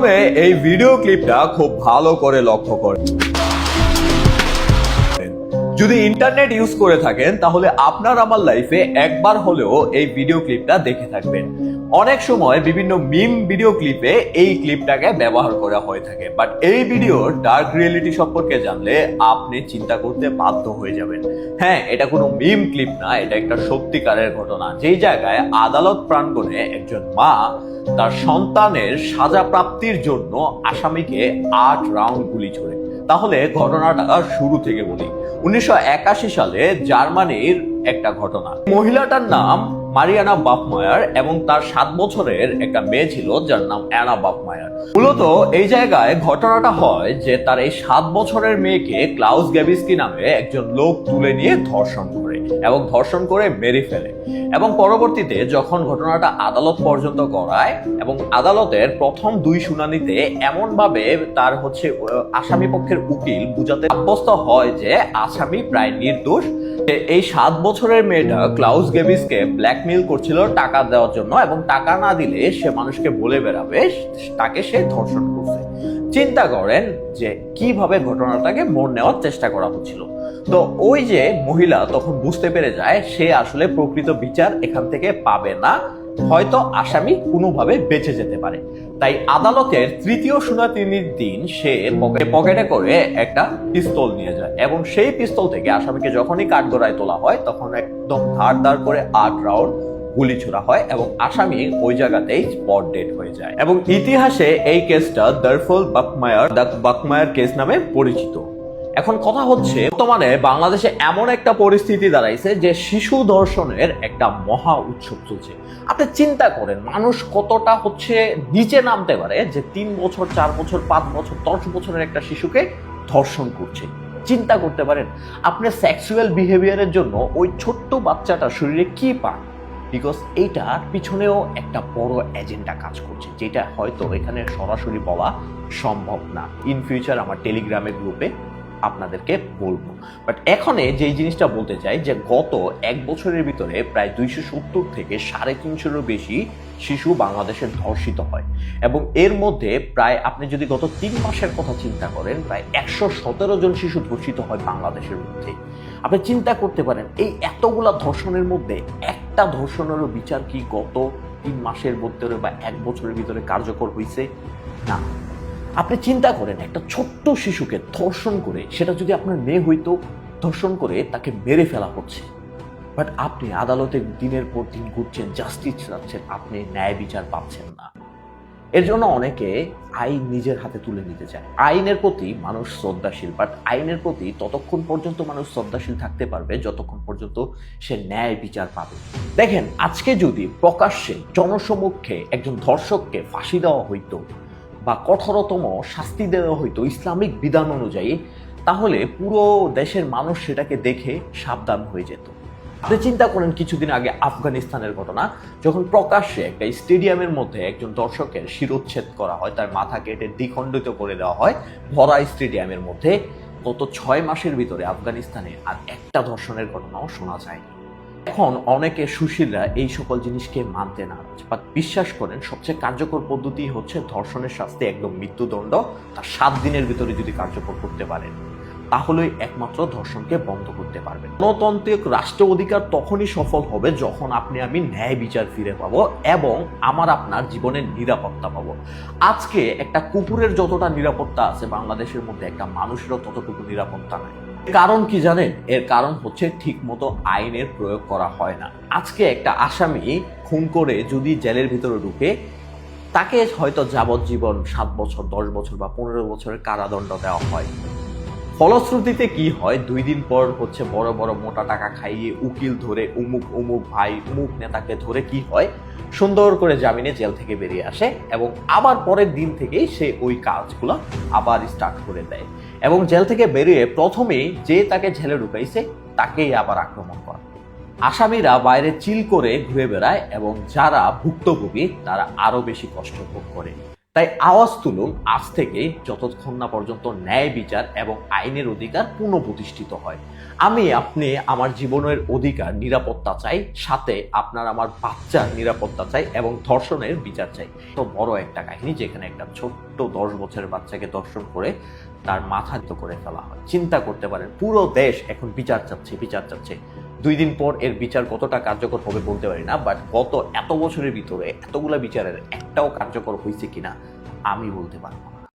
প্রথমে এই ভিডিও ক্লিপটা খুব ভালো করে লক্ষ্য করেন। যদি ইন্টারনেট ইউজ করে থাকেন তাহলে আপনার আমার লাইফে একবার হলেও এই ভিডিও ক্লিপটা দেখে থাকবেন। অনেক সময় বিভিন্ন মিম ভিডিও ক্লিপে এই ক্লিপটাকে ব্যবহার করা হয়ে থাকে, বাট এই ভিডিওর ডার্ক রিয়েলিটি সম্পর্কে জানলে আপনি চিন্তা করতে বাধ্য হয়ে যাবেন। হ্যাঁ, এটা কোনো মিম ক্লিপ না, এটা একটা সত্যিকারের ঘটনা, যেই জায়গায় আদালত প্রাঙ্গণে একজন মা তার সন্তানের সাজা প্রাপ্তির জন্য আসামিকে 8 রাউন্ড গুলি ছোড়ে। তাহলে ঘটনাটা শুরু থেকে বলি। 1981 সালে জার্মানির একটা ঘটনা। মহিলাটার নাম মারিয়ানা বাফমায়ার এবং তার 7 বছরের একটা মেয়ে ছিল যার নাম অ্যানা বাফমায়ার। মূলত এই জায়গায় ঘটনাটা হয় যে তার এই 7 বছরের মেয়েকে ক্লাউস গ্যাবিস্কি নামে একজন লোক তুলে নিয়ে ধর্ষণ করে এবং ধর্ষণ করে মেরে ফেলে। এবং পরবর্তীতে যখন ঘটনাটা আদালত পর্যন্ত গড়ায় এবং আদালতের প্রথম 2 শুনানিতে এমন ভাবে তার আসামি পক্ষের উকিল বুঝাতে সাব্যস্ত হয় যে আসামি প্রায় নির্দোষ, এই 7 বছরের মেয়েটা ক্লাউস গেবিসকে ব্ল্যাকমেইল করছিল টাকা দেওয়ার জন্য, এবং টাকা না দিলে সে মানুষকে বলে বেড়াবে তাকে সে ধর্ষণ করছে। চিন্তা করেন যে কিভাবে ঘটনাটাকে মোড় নেওয়ার চেষ্টা করা হচ্ছিল। তো ওই যে মহিলা তখন বুঝতে পেরে যায় সে আসলে প্রকৃত বিচার এখান থেকে পাবে না, হয়তো আসামি কোনোভাবে বেঁচে যেতে পারে। তাই আদালতের 3য় শুনানির দিন সে পকেটে করে একটা পিস্তল নিয়ে যায় এবং সেই পিস্তল থেকে আসামিকে যখনই কাঠগড়ায় তোলা হয় তখন একদম ধার করে 8 রাউন্ড গুলি ছোড়া হয় এবং আসামি ওই জায়গাতেই স্পট ডেড হয়ে যায়। এবং ইতিহাসে এই কেসটা দারফল বাকমায়ার কেস নামে পরিচিত। এখন কথা হচ্ছে, বর্তমানে বাংলাদেশে এমন একটা পরিস্থিতি দাঁড়াইছে যে শিশু ধর্ষণের একটা মহা উৎসব চলছে। আপনি চিন্তা করেন মানুষ কতটা নিচে নামতে পারে যে 3 বছর 4 বছর 5 বছর 10 বছরের একটা শিশুকে ধর্ষণ করছে। চিন্তা করতে পারেন আপনি সেক্সুয়াল বিহেভিয়ারের জন্য ওই ছোট্ট বাচ্চাটার শরীরে কি পান, বিকজ এইটার পিছনেও একটা বড় এজেন্ডা কাজ করছে, যেটা হয়তো এখানে সরাসরি বলা সম্ভব না। ইন ফিউচার আমার টেলিগ্রামের গ্রুপে আপনাদেরকে বলবো। বাট এখানে যে জিনিসটা বলতে চাই যে গত 1 বছরের ভিতরে প্রায় 270 থেকে 350-এরও বেশি শিশু বাংলাদেশে ধর্ষিত হয়, এবং এর মধ্যে প্রায় আপনি যদি গত 3 মাসের কথা চিন্তা করেন প্রায় 117 জন শিশু ধর্ষিত হয় বাংলাদেশের মধ্যে। আপনি চিন্তা করতে পারেন এই এতগুলা ধর্ষণের মধ্যে একটা ধর্ষণেরও বিচার কি গত 3 মাসের ভিতরে বা 1 বছরের ভিতরে কার্যকর হয়েছে? না। আপনি চিন্তা করেন একটা ছোট্ট শিশুকে ধর্ষণ করে, সেটা যদি আপনার মেয়ে হইতো, ধর্ষণ করে তাকে মেরে ফেলা হচ্ছে, বাট আপনি আদালতে দিনের পর দিন ঘুরছেন, জাস্টিস চাচ্ছেন, আপনি ন্যায় বিচার পাচ্ছেন না। এর জন্য অনেকে আইন নিজের হাতে তুলে নিতে চায়। আইনের প্রতি মানুষ শ্রদ্ধাশীল, বাট আইনের প্রতি ততক্ষণ পর্যন্ত মানুষ শ্রদ্ধাশীল থাকতে পারবে যতক্ষণ পর্যন্ত সে ন্যায় বিচার পাবে। দেখেন, আজকে যদি প্রকাশ্যে জনসমক্ষে একজন ধর্ষককে ফাঁসি দেওয়া হইতো বা কঠোরতম শাস্তি দেওয়া হইতো ইসলামিক বিধান অনুযায়ী, তাহলে পুরো দেশের মানুষ সেটাকে দেখে সাবধান হয়ে যেত। আপনি চিন্তা করেন কিছুদিন আগে আফগানিস্তানের ঘটনা, যখন প্রকাশ্যে একটা স্টেডিয়ামের মধ্যে একজন দর্শকের শিরোচ্ছেদ করা হয়, তার মাথা কেটে দ্বিখণ্ডিত করে দেওয়া হয় ভরা স্টেডিয়ামের মধ্যে। গত 6 মাসের ভিতরে আফগানিস্তানে আর একটা ধর্ষণের ঘটনাও শোনা যায়নি। এখন অনেকে সুশীলরা এই সকল জিনিসকে মানতে নারাজ, বাট বিশ্বাস করেন সবচেয়ে কার্যকর পদ্ধতি হচ্ছে ধর্ষণের শাস্তি একদম মৃত্যুদণ্ড। তার 7 দিনের ভিতরে যদি কার্যকর করতে পারেন তাহলেই একমাত্র ধর্ষণকে বন্ধ করতে পারবেন। গণতান্ত্রিক রাষ্ট্র অধিকার তখনই সফল হবে যখন আপনি আমি ন্যায় বিচার ফিরে পাবো এবং আমার আপনার জীবনের নিরাপত্তা পাবো। আজকে একটা কুকুরের যতটা নিরাপত্তা আছে বাংলাদেশের মধ্যে একটা মানুষেরও ততটুকু নিরাপত্তা নাই। কারণ কি জানেন? এর কারণ হচ্ছে ঠিক মতো আইনের প্রয়োগ করা হয় না। আজকে একটা আসামি খুন করে যদি জেলের ভিতরে ঢুকে, তাকে হয়তো যাবজ্জীবন 7 বছর 10 বছর বা 15 বছরের কারাদণ্ড দেওয়া হয়। ফলশ্রুতিতে কি হয়, 2 দিন পর বড় বড় মোটা টাকা খাইয়ে উকিল ধরে উমুক ভাই উমুক নেতাকে ধরে কি হয়, সুন্দর করে জামিনে জেল থেকে বেরিয়ে আসে এবং আবার পরের দিন থেকেই সে ওই কাজগুলো আবার স্টার্ট করে দেয় এবং জেল থেকে বেরিয়ে প্রথমেই যে তাকে জেলে ঢুকাইছে তাকেই আবার আক্রমণ করে। আসামিরা বাইরে চিল করে ঘুরে বেড়ায় এবং যারা ভুক্তভোগী তারা আরো বেশি কষ্ট ভোগ করে। তাই আওয়াজ তুলুন আজ থেকে, যতক্ষণ না পর্যন্ত ন্যায় বিচার এবং আইনের অধিকার পুনঃপ্রতিষ্ঠিত হয়। আপনি আমার জীবনের অধিকার নিরাপত্তা চাই, সাথে আপনার আমার বাচ্চার নিরাপত্তা চাই এবং ধর্ষণের বিচার চাই। তো বড় একটা কাহিনী যেখানে একটা ছোট্ট 10 বছরের বাচ্চাকে ধর্ষণ করে তার মাথা করে ফেলা হয়। চিন্তা করতে পারেন, পুরো দেশ এখন বিচার চাচ্ছে। 2 দিন পর এর বিচার কতটা কার্যকর হবে বলতে পারি না, বাট গত এত বছরের ভিতরে এতগুলা বিচারের একটাও কার্যকর হয়েছে কিনা আমি বলতে পারবো না।